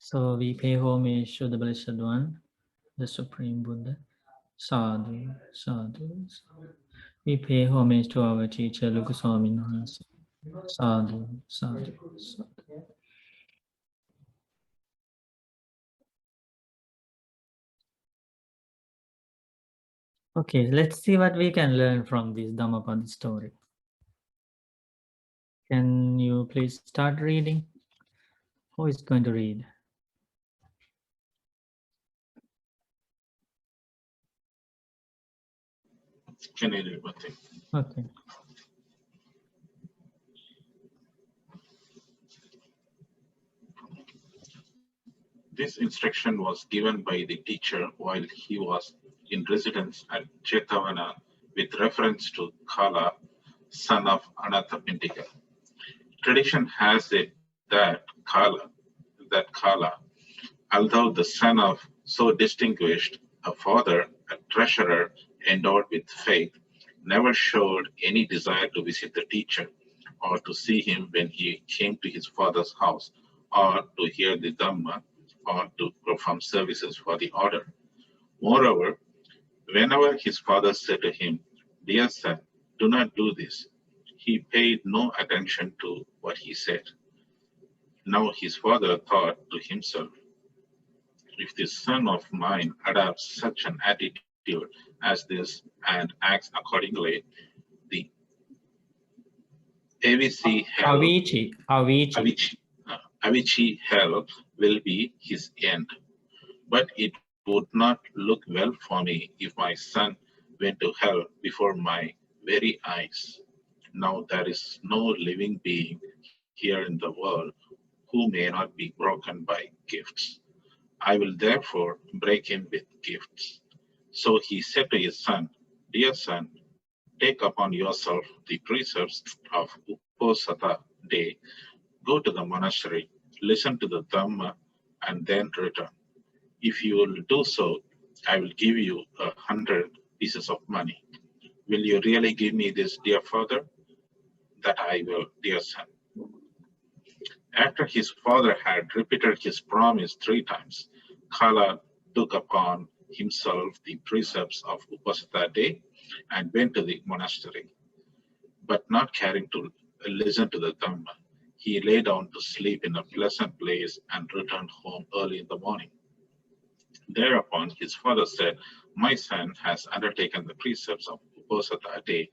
So we pay homage to the Blessed One, the Supreme Buddha. Sadhu, sadhu, sadhu. We pay homage to our teacher, Lukaswami Maharaj. Sadhu, sadhu, sadhu. Okay, let's see what we can learn from this Dhammapada story. Can you please start reading? Who is going to read? Can I read one thing? Okay. This instruction was given by the teacher while he was in residence at Jetavana with reference to Kāla, son of Anāthapiṇḍika. Tradition has it that Kāla, although the son of so distinguished a father, a treasurer endowed with faith, never showed any desire to visit the teacher or to see him when he came to his father's house or to hear the Dhamma or to perform services for the order. Moreover, whenever his father said to him, "Dear son, do not do this," he paid no attention to what he said. Now his father thought to himself, "If this son of mine adopts such an attitude as this and acts accordingly, the Avicii hell will be his end. But it would not look well for me if my son went to hell before my very eyes. Now there is no living being here in the world who may not be broken by gifts. I will therefore break him with gifts." So he said to his son, "Dear son, take upon yourself the precepts of Uposatha day, go to the monastery, listen to the Dhamma, and then return. If you will do so, I will give you 100 pieces of money. Will you really give me this, dear father?" "That I will, dear son." After his father had repeated his promise 3 times, Kāla took upon himself the precepts of Uposatha day and went to the monastery. But not caring to listen to the Dhamma, he lay down to sleep in a pleasant place and returned home early in the morning. Thereupon his father said, "My son has undertaken the precepts of Uposatha day.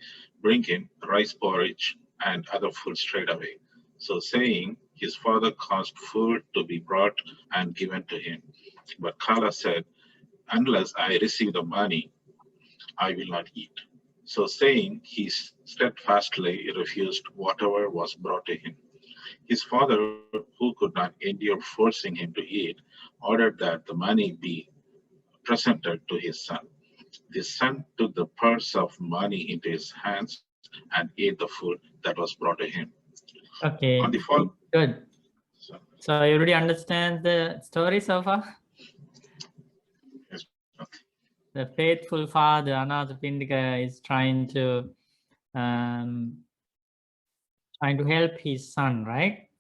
Bring him rice porridge and other food straight away." So saying, his father caused food to be brought and given to him. But Kāla said, "Unless I receive the money, I will not eat." So saying, he steadfastly refused whatever was brought to him. His father, who could not endure forcing him to eat, ordered that the money be presented to his son. The son took the purse of money into his hands and ate the food that was brought to him. Okay, On the fall, good. So you already understand the story so far? yes, okay. The faithful father, Anāthapiṇḍika, is trying to help his son, right?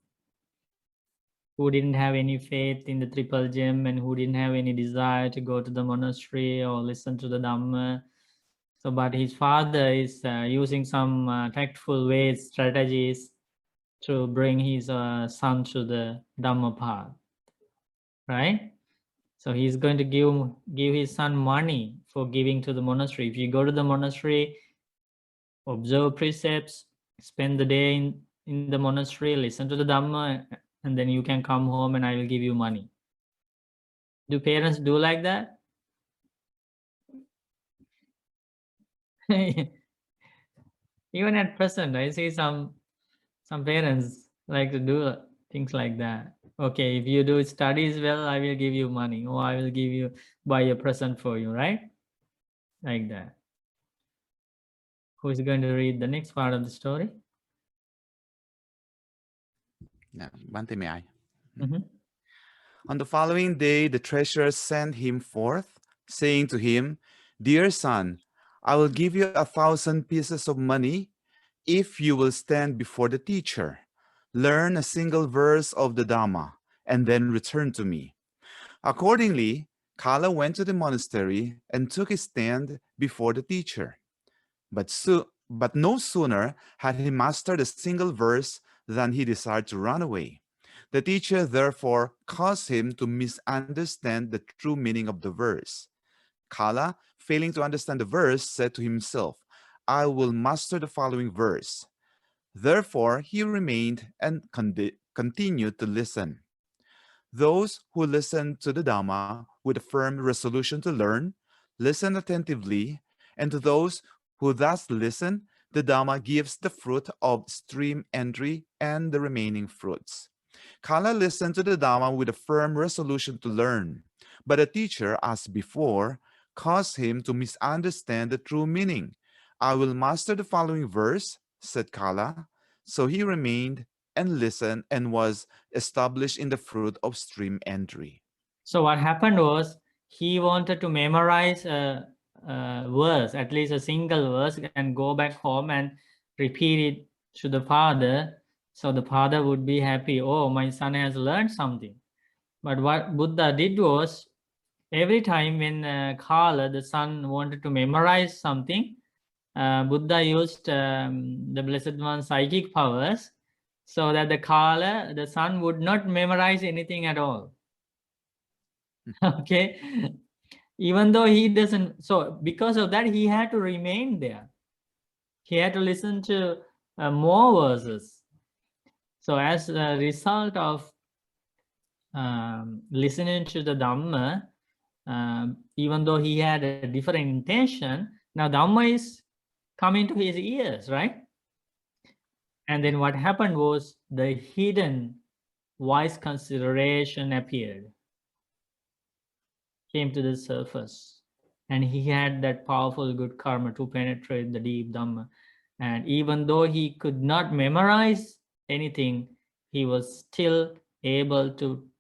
Who didn't have any faith in the triple gem and who didn't have any desire to go to the monastery or listen to the Dhamma. So, but his father is using some tactful ways, strategies to bring his son to the Dhammapada, right? So he's going to give his son money for giving to the monastery. If you go to the monastery, observe precepts, spend the day in the monastery, listen to the Dhamma, and then you can come home and I will give you money. Do parents do like that? Even at present, I see some parents like to do things like that. Okay, if you do studies well, I will give you money, or I will buy a present for you, right? Like that. Who is going to read the next part of the story? Yeah, Bhante, may I? Mm-hmm. On the following day, the treasurer sent him forth, saying to him, "Dear son, I will give you 1,000 pieces of money if you will stand before the teacher, learn a single verse of the Dhamma, and then return to me." Accordingly, Kāla went to the monastery and took his stand before the teacher. But no sooner had he mastered a single verse than he desired to run away. The teacher therefore caused him to misunderstand the true meaning of the verse. Kāla, failing to understand the verse, said to himself, "I will master the following verse." Therefore, he remained and continued to listen. Those who listen to the Dhamma with a firm resolution to learn, listen attentively, and to those who thus listen, the Dhamma gives the fruit of stream entry and the remaining fruits. Kāla listened to the Dhamma with a firm resolution to learn, but the teacher, as before, caused him to misunderstand the true meaning. "I will master the following verse," said Kāla. So he remained and listened and was established in the fruit of stream entry. So what happened was, he wanted to memorize a verse, at least a single verse, and go back home and repeat it to the father. So the father would be happy, "Oh, my son has learned something." But what Buddha did was, every time when Kāla, the son, wanted to memorize something, Buddha used the Blessed One's psychic powers, so that the Kāla, the son, would not memorize anything at all. Okay, even though he doesn't, so because of that, he had to remain there. He had to listen to more verses. So as a result of listening to the Dhamma, even though he had a different intention, now Dhamma is coming to his ears, right? And then what happened was, the hidden wise consideration appeared, came to the surface, and he had that powerful good karma to penetrate the deep Dhamma. And even though he could not memorize anything, he was still able to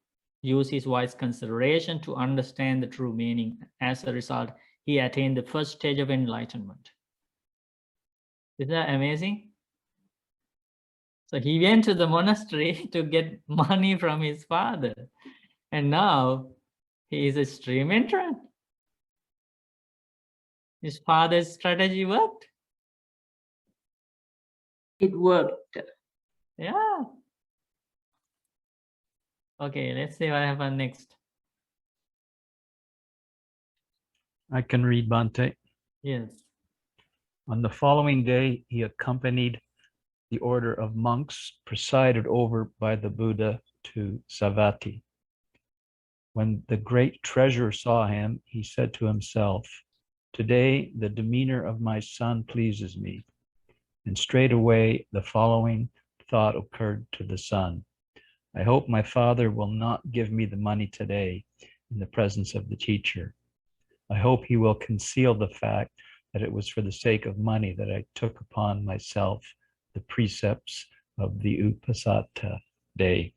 use his wise consideration to understand the true meaning. As a result, he attained the first stage of enlightenment. Is that amazing? So he went to the monastery to get money from his father, and now he is a stream entrant. His father's strategy worked. It worked. Yeah. Okay, let's see what happened next. I can read, Bhante. Yes. On the following day, he accompanied the order of monks presided over by the Buddha to Savatthi. When the great treasurer saw him, he said to himself, "Today the demeanor of my son pleases me." And straightway the following thought occurred to the son: "I hope my father will not give me the money today in the presence of the teacher. I hope he will conceal the fact that it was for the sake of money that I took upon myself the precepts of the Upasata day."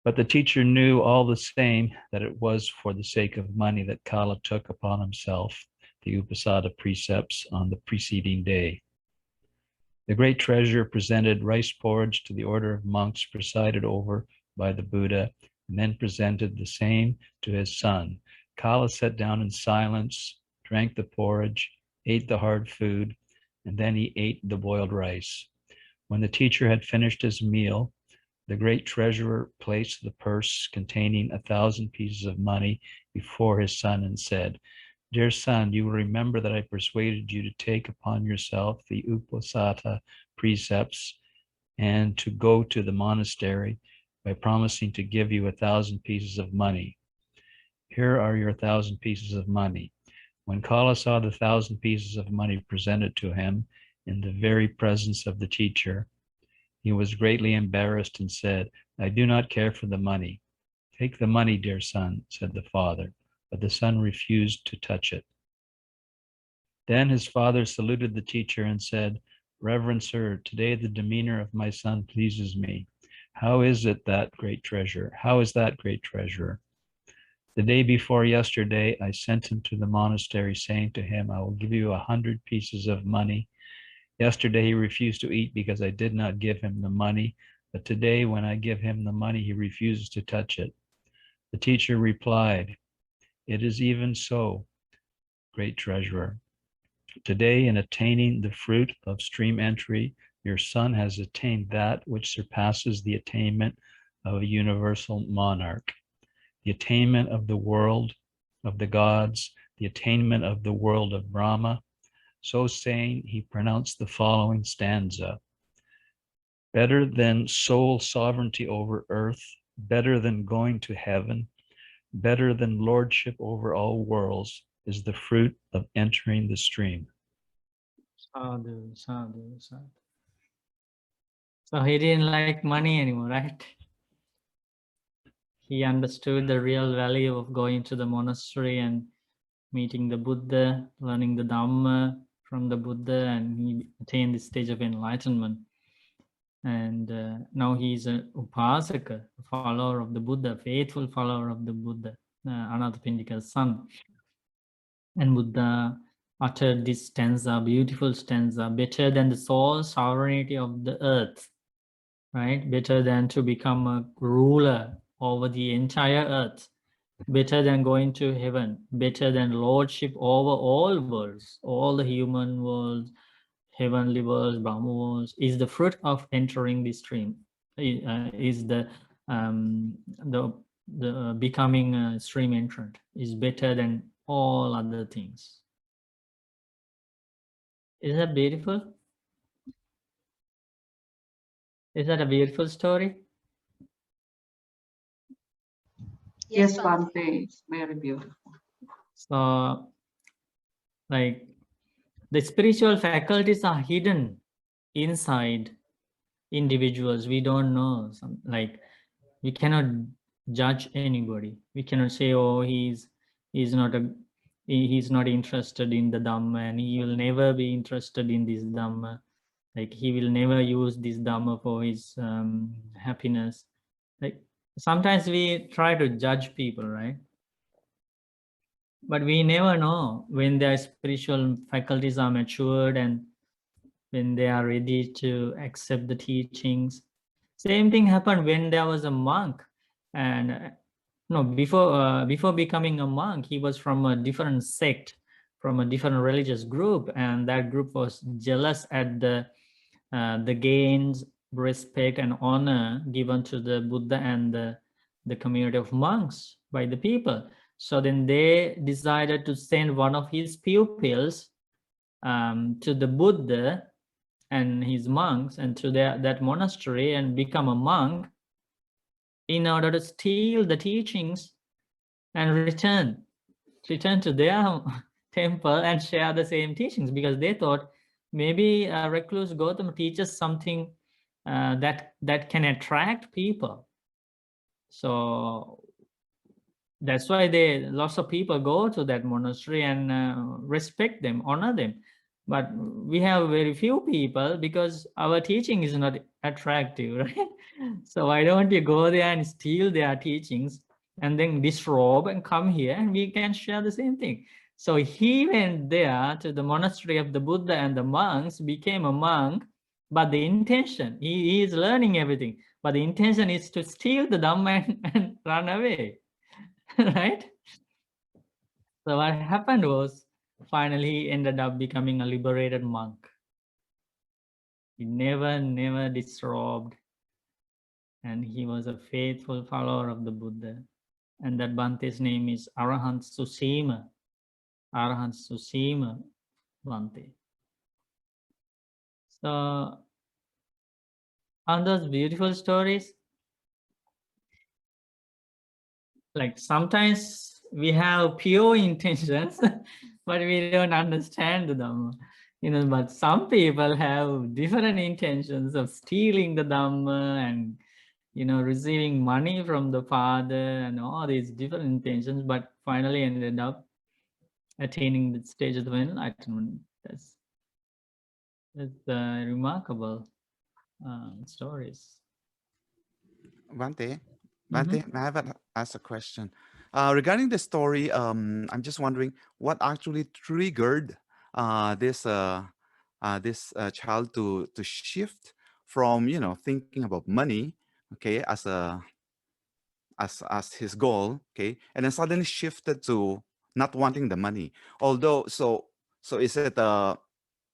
But the teacher knew all the same that it was for the sake of money that Kāla took upon himself the Upasata precepts on the preceding day. The great treasurer presented rice porridge to the order of monks presided over by the Buddha, and then presented the same to his son. Kāla sat down in silence, drank the porridge, ate the hard food, and then he ate the boiled rice. When the teacher had finished his meal, the great treasurer placed the purse containing 1,000 pieces of money before his son and said, "Dear son, you will remember that I persuaded you to take upon yourself the Upasata precepts and to go to the monastery by promising to give you 1,000 pieces of money. Here are your 1,000 pieces of money." When Kāla saw the 1,000 pieces of money presented to him in the very presence of the teacher, he was greatly embarrassed and said, "I do not care for the money." "Take the money, dear son," said the father, but the son refused to touch it. Then his father saluted the teacher and said, "Reverend sir, today the demeanor of my son pleases me. How is that great treasure? How is that great treasure? The day before yesterday, I sent him to the monastery, saying to him, I will give you 100 pieces of money. Yesterday, he refused to eat because I did not give him the money. But today, when I give him the money, he refuses to touch it. The teacher replied, "It is even so, great treasurer. Today, in attaining the fruit of stream entry, your son has attained that which surpasses the attainment of a universal monarch, the attainment of the world of the gods, the attainment of the world of Brahma." So saying, he pronounced the following stanza: better than sole sovereignty over earth, better than going to heaven, better than lordship over all worlds is the fruit of entering the stream. Sadhu, sadhu, sadhu. So he didn't like money anymore, right? He understood the real value of going to the monastery and meeting the Buddha, learning the Dhamma from the Buddha, and he attained this stage of enlightenment. And now he's a upasaka, a follower of the Buddha, faithful follower of the Buddha, Anāthapiṇḍika's son. And Buddha uttered this stanza, beautiful stanza: better than the sole sovereignty of the earth, right? Better than to become a ruler over the entire earth, better than going to heaven, better than lordship over all worlds, all the human worlds, heavenly worlds, Brahma worlds, is the fruit of entering the stream. Is the becoming a stream entrant is better than all other things. Is that beautiful? Is that a beautiful story? Yes, Bhante, it's very beautiful. So, like, the spiritual faculties are hidden inside individuals. We don't know. Like, we cannot judge anybody. We cannot say, oh, he's not interested in the Dhamma, and he will never be interested in this Dhamma. Like, he will never use this Dhamma for his happiness. Like, sometimes we try to judge people, right? But we never know when their spiritual faculties are matured and when they are ready to accept the teachings. Same thing happened when there was a monk, and before becoming a monk, he was from a different sect, from a different religious group, and that group was jealous at the gains, respect, and honor given to the Buddha and the community of monks by the people. So then they decided to send one of his pupils to the Buddha and his monks and to that monastery and become a monk in order to steal the teachings and return to their temple and share the same teachings, because they thought maybe recluse Gautama teaches something that can attract people. So that's why lots of people go to that monastery and respect them, honor them. But we have very few people because our teaching is not attractive, right? So why don't you go there and steal their teachings and then disrobe and come here and we can share the same thing. So he went there to the monastery of the Buddha and the monks, became a monk, but the intention, he is learning everything, but the intention is to steal the Dhamma and run away. Right? So what happened was, finally he ended up becoming a liberated monk. He never disrobed, and he was a faithful follower of the Buddha. And that Bhante's name is Arahant Susima. Arahant Susima Bhante. So, are those beautiful stories? Like, sometimes we have pure intentions, but we don't understand the Dhamma. But some people have different intentions of stealing the Dhamma and, receiving money from the father and all these different intentions, but finally ended up attaining the stage of enlightenment. That's remarkable stories. Bhante, may I ask a question? Regarding the story, I'm just wondering what actually triggered this child to shift from, thinking about money, okay, as his goal, okay, and then suddenly shifted to not wanting the money. Although, so is it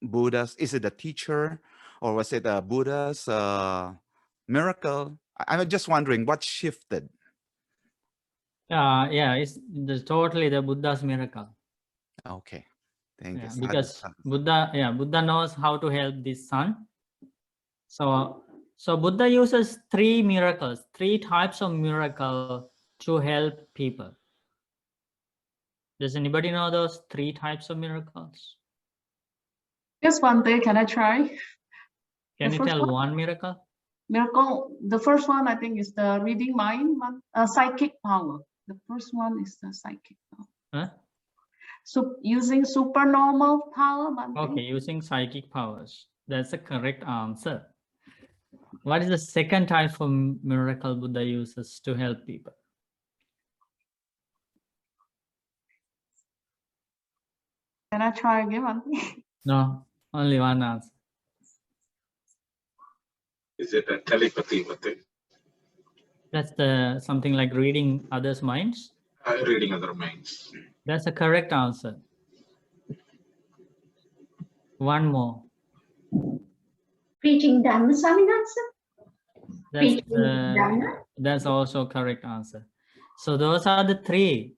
Buddha's? Is it the teacher, or was it Buddha's miracle? I'm just wondering what shifted. Yeah, it's totally the Buddha's miracle. Okay, thank you. Because Buddha knows how to help this son. So Buddha uses three types of miracle to help people. Does anybody know those three types of miracles? Yes, Bhante, can I try? Can The you first tell one? one miracle? Miracle, the first one I think is the reading mind, psychic power. The first one is the psychic power. Huh? So using supernormal power, Bhante. Okay, using psychic powers. That's the correct answer. What is the second type of miracle Buddha uses to help people? Can I try again, Bhante? No, only one answer. Is it a telepathy method? That's the something like reading others' minds. Reading other minds. That's the correct answer. One more. Preaching Dhamma, Swaminathan. That's also correct answer. So those are the three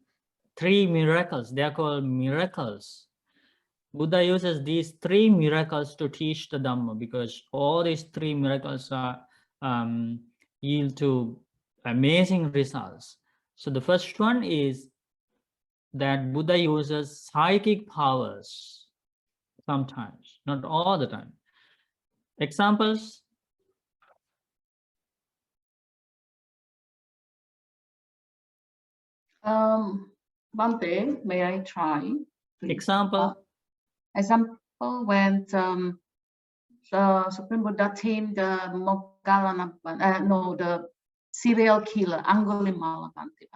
miracles. They are called miracles. Buddha uses these three miracles to teach the Dhamma, because all these three miracles are yield to amazing results. So the first one is that Buddha uses psychic powers sometimes, not all the time. Examples? Bhante, may I try? Please? Example? Example, when the Supreme Buddha tamed the the serial killer, Angulimala, Bhante.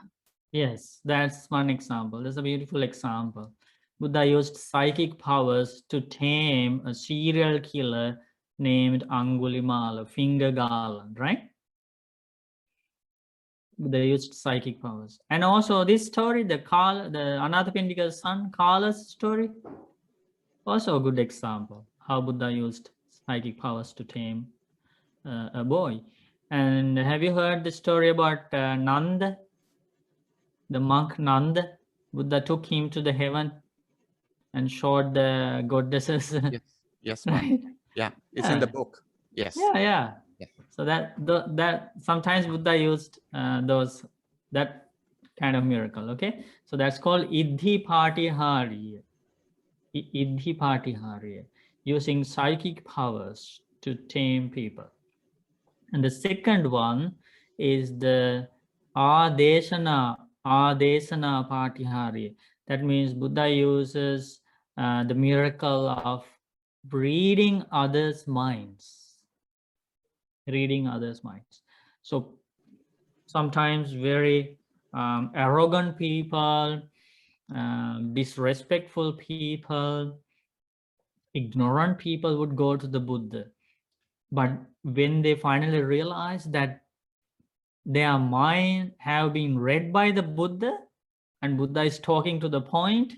Yes, that's one example. That's a beautiful example. Buddha used psychic powers to tame a serial killer named Angulimala, finger garland, right? Buddha used psychic powers. And also this story, the Anāthapiṇḍika's son, Kāla's story, also a good example, how Buddha used psychic powers to tame a boy. And have you heard the story about Nanda? The monk Nanda, Buddha took him to the heaven and showed the goddesses. Yes, Right? yeah, it's in the book. Yes. Yeah. So that sometimes Buddha used that kind of miracle. Okay, so that's called Iddhi Patihariya. Iddhi Patihariya, using psychic powers to tame people. And the second one is the Ādesana Patihariya. That means Buddha uses the miracle of reading others' minds. So sometimes very arrogant people, disrespectful people, ignorant people would go to the Buddha. But when they finally realize that their mind have been read by the Buddha and Buddha is talking to the point,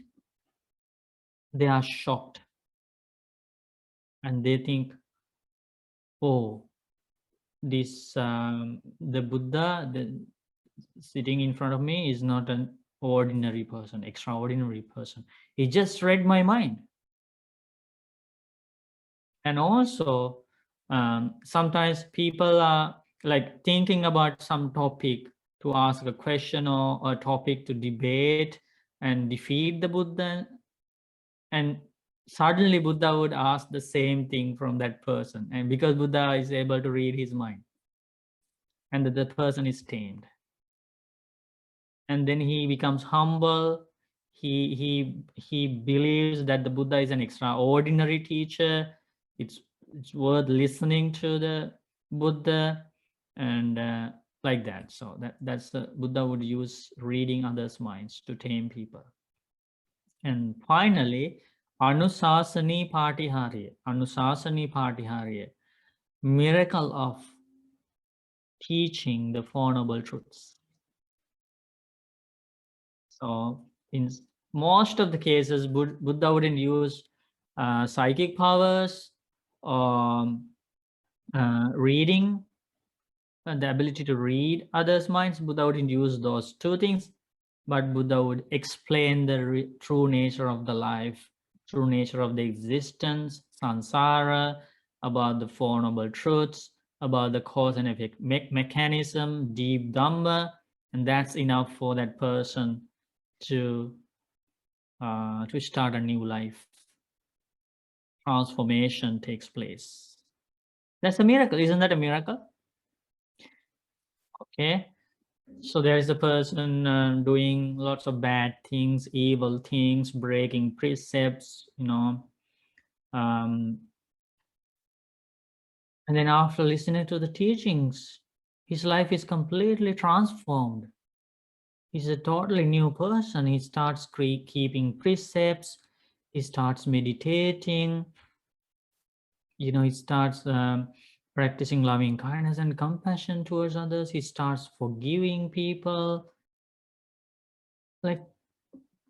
they are shocked. And they think, oh, this the Buddha sitting in front of me is not an ordinary person, extraordinary person. He just read my mind. And also, sometimes people are like thinking about some topic to ask a question or a topic to debate and defeat the Buddha. And suddenly Buddha would ask the same thing from that person. And because Buddha is able to read his mind, and the person is tamed. And then he becomes humble. He believes that the Buddha is an extraordinary teacher. It's worth listening to the Buddha, and like that. So that's the Buddha would use reading others' minds to tame people. And finally, Anusasani Patihariya. miracle of teaching the Four Noble Truths. So in most of the cases, Buddha wouldn't use psychic powers or reading, the ability to read others' minds. Buddha wouldn't use those two things, but Buddha would explain the true nature of the life, true nature of the existence, samsara, about the Four Noble Truths, about the cause and effect mechanism, deep Dhamma, and that's enough for that person to start a new life. Transformation takes place. That's a miracle. Isn't that a miracle? Okay. So there is a person doing lots of bad things, evil things, breaking precepts, and then after listening to the teachings, his life is completely transformed. He's a totally new person. He starts keeping precepts. He starts meditating. He starts practicing loving kindness and compassion towards others. He starts forgiving people. Like,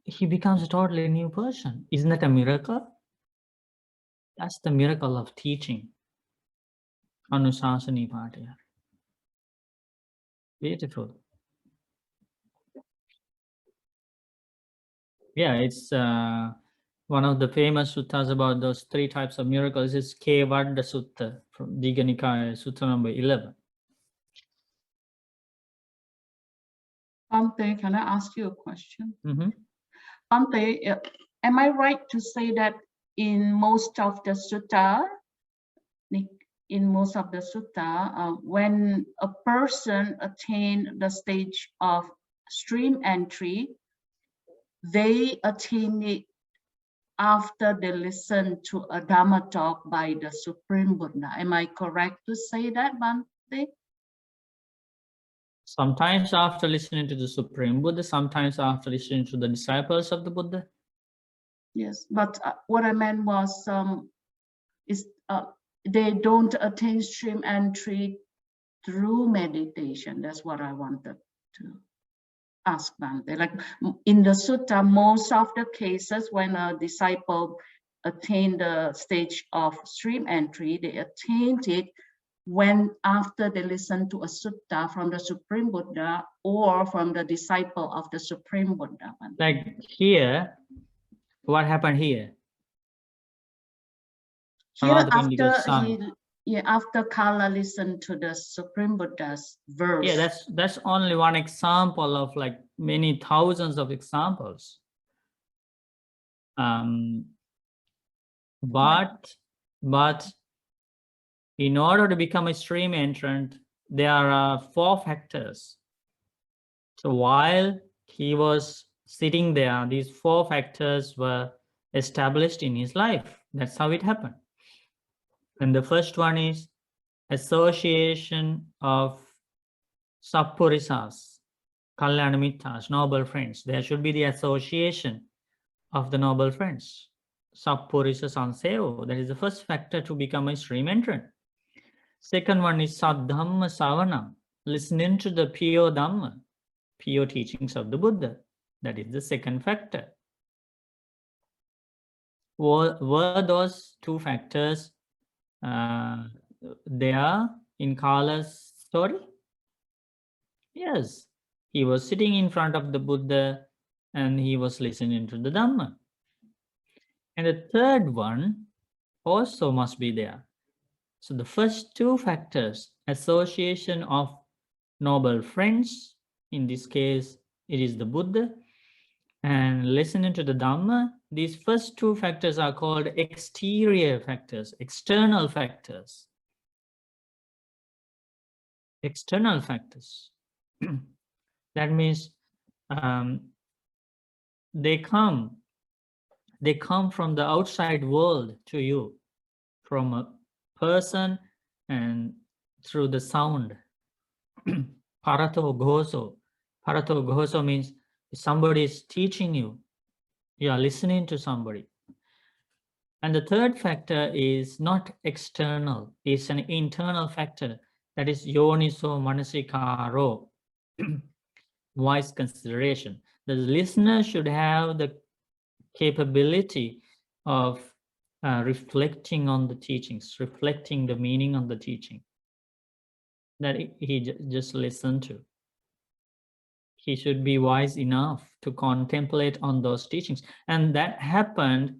he becomes a totally new person. Isn't that a miracle? That's the miracle of teaching. Anusasani Patya. Beautiful. Yeah, it's one of the famous suttas about those three types of miracles is Kevadda Sutta from Digha Nikaya, Sutta number 11. Bhante, can I ask you a question? Mm-hmm. Bhante, am I right to say that in most of the sutta, when a person attains the stage of stream entry, they attain it after they listen to a Dhamma talk by the Supreme Buddha? Am I correct to say that, Bhante? Sometimes after listening to the Supreme Buddha, sometimes after listening to the disciples of the Buddha. Yes, but what I meant was they don't attain stream entry through meditation. That's what I wanted to ask Bhante. Like in the sutta, most of the cases when a disciple attained the stage of stream entry, they attained it when after they listen to a sutta from the Supreme Buddha or from the disciple of the Supreme Buddha. Like here, what happened here? Here Anāthapiṇḍika after Kāla listened to the Supreme Buddha's verse. Yeah, that's only one example of like many thousands of examples. But in order to become a stream entrant, there are 4 factors. So while he was sitting there, these 4 factors were established in his life. That's how it happened. And the first one is association of sappurisas, kalyanamitas, noble friends. There should be the association of the noble friends. Sappurisa sanseyo, that is the first factor to become a stream entrant. Second one is saddhamma savanam, listening to the pure Dhamma, pure teachings of the Buddha. That is the second factor. Were those 2 factors there in Kāla's story? Yes, he was sitting in front of the Buddha and he was listening to the Dhamma. And the third one also must be there. So the first 2 factors, association of noble friends, in this case it is the Buddha, and listening to the Dhamma, these first 2 factors are called exterior factors, external factors. External factors. That means they come from the outside world to you, from a person and through the sound. Parato ghoso. Parato ghoso means somebody is teaching you. You are listening to somebody. And the third factor is not external, it's an internal factor, that is yoniso manasikaro, wise consideration. The listener should have the capability of reflecting on the teachings, reflecting the meaning of the teaching that he just listened to. He should be wise enough to contemplate on those teachings. And that happened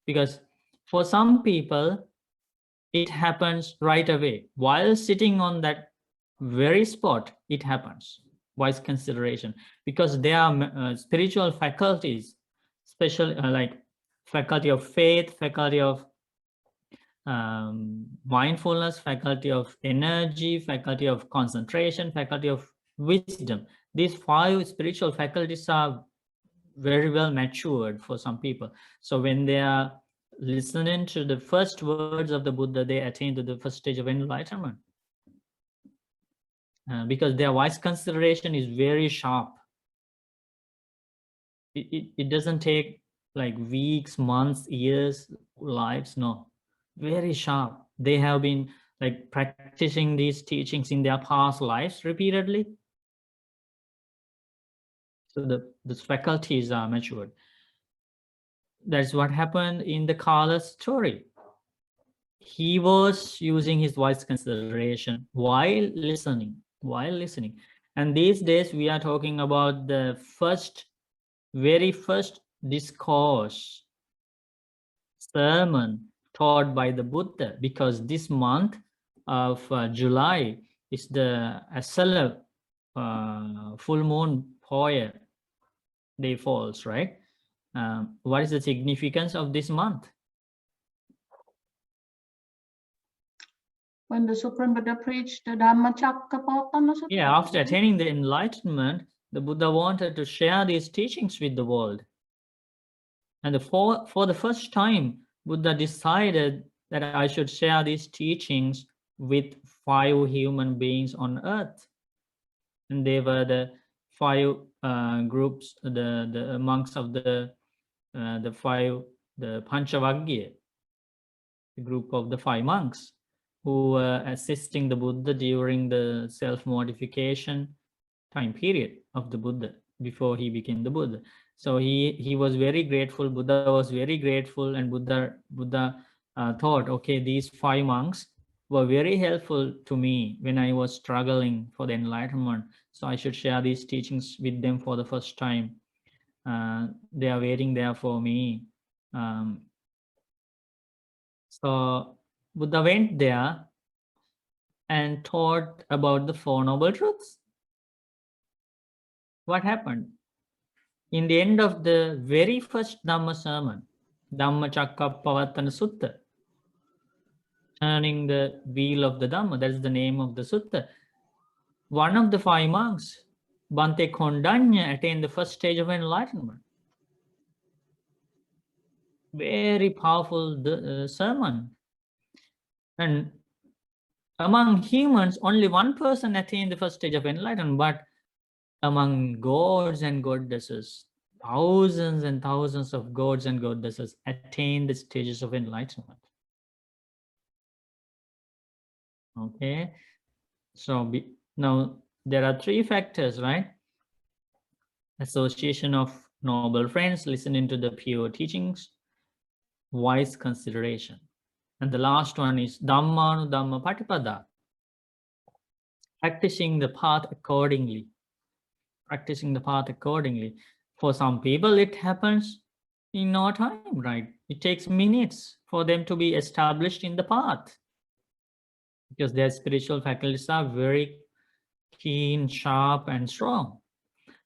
because for some people, it happens right away. While sitting on that very spot, it happens. Wise consideration. Because there are spiritual faculties, special like faculty of faith, faculty of mindfulness, faculty of energy, faculty of concentration, faculty of wisdom. These 5 spiritual faculties are very well matured for some people. So when they are listening to the first words of the Buddha, they attain to the first stage of enlightenment. Because their wise consideration is very sharp. It doesn't take like weeks, months, years, lives, no. Very sharp. They have been like practicing these teachings in their past lives repeatedly. So the faculties are matured. That's what happened in the Kāla story. He was using his wise consideration while listening. And these days we are talking about the very first discourse, sermon taught by the Buddha, because this month of July is the Asala full moon Poya day falls, right? What is the significance of this month? When the Supreme Buddha preached the Dhammapada. Yeah, after attaining the enlightenment, the Buddha wanted to share these teachings with the world. And for the first time, Buddha decided that I should share these teachings with 5 human beings on earth. And they were the 5 groups, the monks of the Panchavagya, the group of the 5 monks who were assisting the Buddha during the self-mortification time period of the Buddha before he became the Buddha. So he was very grateful. Buddha was very grateful, and Buddha thought, okay, these 5 monks were very helpful to me when I was struggling for the enlightenment. So I should share these teachings with them for the first time. They are waiting there for me. So Buddha went there and taught about the 4 Noble Truths. What happened? In the end of the very first Dhamma sermon, Dhammacakkappavattana Sutta, turning the wheel of the Dhamma, that's the name of the sutta. One of the 5 monks, Bhante Kondanya, attained the first stage of enlightenment. Very powerful sermon. And among humans, only 1 person attained the first stage of enlightenment, but among gods and goddesses, thousands and thousands of gods and goddesses attained the stages of enlightenment. Okay, so now there are 3 factors, right? Association of noble friends, listening to the pure teachings, wise consideration. And the last one is Dhammapada, practicing the path accordingly. Practicing the path accordingly. For some people, it happens in no time, right? It takes minutes for them to be established in the path, because their spiritual faculties are very keen, sharp, and strong.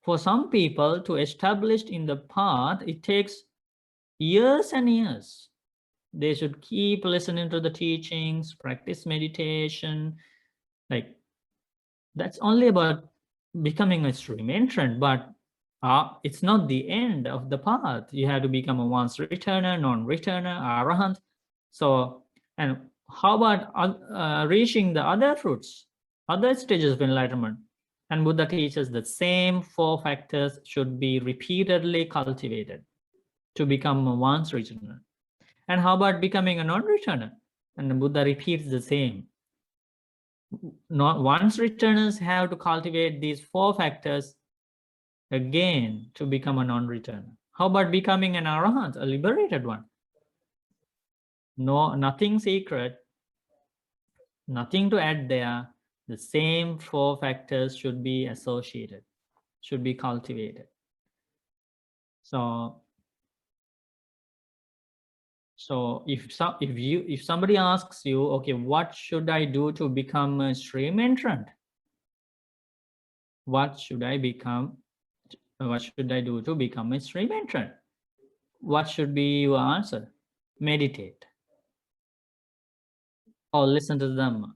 For some people, to establish in the path, it takes years and years. They should keep listening to the teachings, practice meditation. Like, that's only about becoming a stream entrant, but it's not the end of the path. You have to become a once returner, non-returner, arahant. So, and how about reaching the other fruits, other stages of enlightenment? And Buddha teaches the same 4 factors should be repeatedly cultivated to become a once returner. And how about becoming a non-returner? And the Buddha repeats the same. Not once returners have to cultivate these 4 factors again to become a non-returner. How about becoming an arahant, a liberated one? No, nothing secret, nothing to add there. The same 4 factors should be associated, should be cultivated. So if somebody asks you, okay, what should I do to become a stream entrant? What should I do to become a stream entrant? What should be your answer? Meditate or listen to the Dhamma.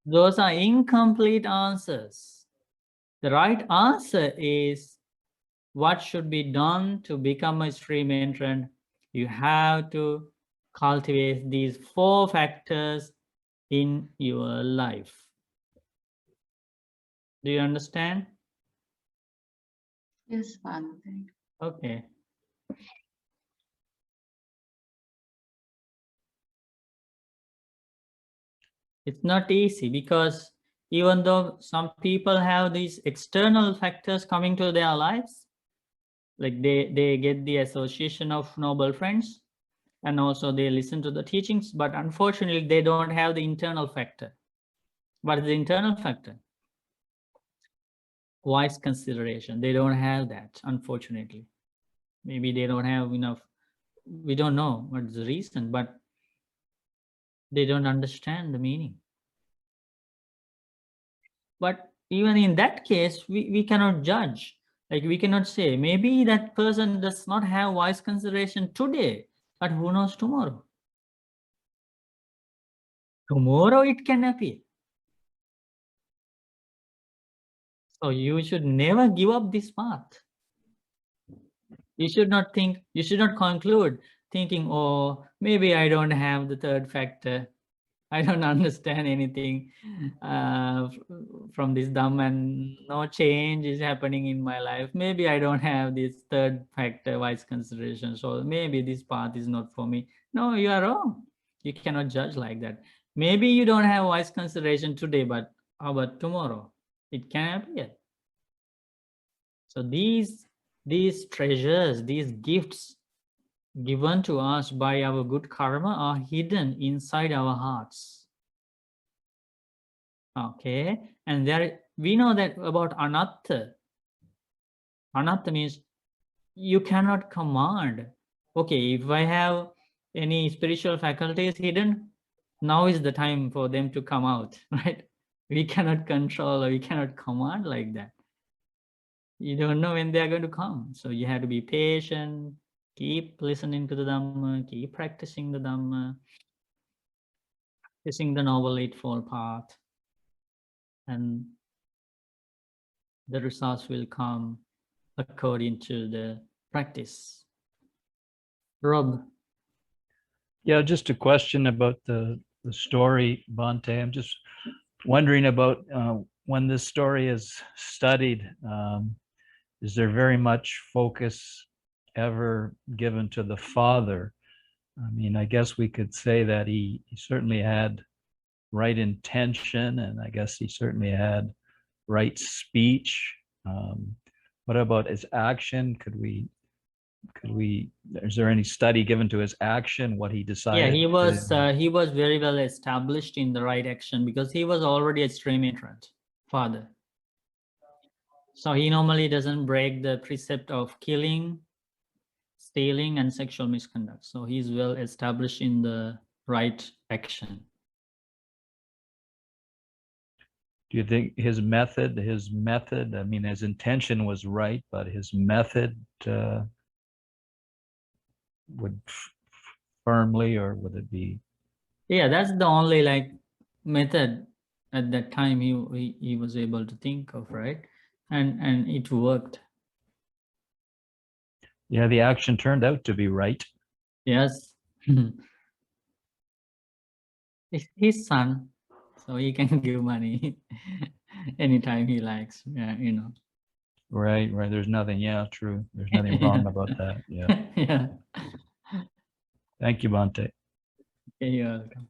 Those are incomplete answers. The right answer is what should be done to become a stream entrant. You have to cultivate these 4 factors in your life. Do you understand? Yes, Bhante. Okay. It's not easy because even though some people have these external factors coming to their lives, like they get the association of noble friends, and also they listen to the teachings, but unfortunately they don't have the internal factor. What is the internal factor? Wise consideration. They don't have that, unfortunately. Maybe they don't have enough. We don't know what's the reason, but they don't understand the meaning. But even in that case, we cannot judge. Like we cannot say, maybe that person does not have wise consideration today, but who knows tomorrow? Tomorrow it can appear. So you should never give up this path. You should not think, you should not conclude thinking, oh, maybe I don't have the 3rd factor. I don't understand anything from this Dhamma and no change is happening in my life. Maybe I don't have this 3rd factor, wise consideration. So maybe this path is not for me. No, you are wrong. You cannot judge like that. Maybe you don't have wise consideration today, but how about tomorrow? It can appear. So these treasures, these gifts given to us by our good karma are hidden inside our hearts. Okay, and there we know that about anatta. Anatta means you cannot command. Okay, if I have any spiritual faculties hidden, now is the time for them to come out, right? We cannot control or we cannot command like that. You don't know when they are going to come. So you have to be patient, keep listening to the Dhamma, keep practicing the Dhamma, practicing the Noble Eightfold Path, and the results will come according to the practice. Rob. Yeah, just a question about the story, Bhante. I'm just wondering about when this story is studied, is there very much focus ever given to the father? I mean, I guess we could say that he certainly had right intention, and I guess he certainly had right speech. What about his action? Could we, is there any study given to his action, what he decided? Yeah, he was very well established in the right action because he was already a stream entrant, father. So he normally doesn't break the precept of killing, stealing, and sexual misconduct. So he's well established in the right action. Do you think his method, I mean, his intention was right, but his method would firmly, or would it be? Yeah, that's the only like method at that time he was able to think of, right? And it worked. Yeah, the action turned out to be right. Yes. It's his son, so he can give money anytime he likes. Yeah, you know. Right. There's nothing. Yeah, true. There's nothing wrong about that. Yeah. Yeah. Thank you, Bhante. Okay, you're welcome.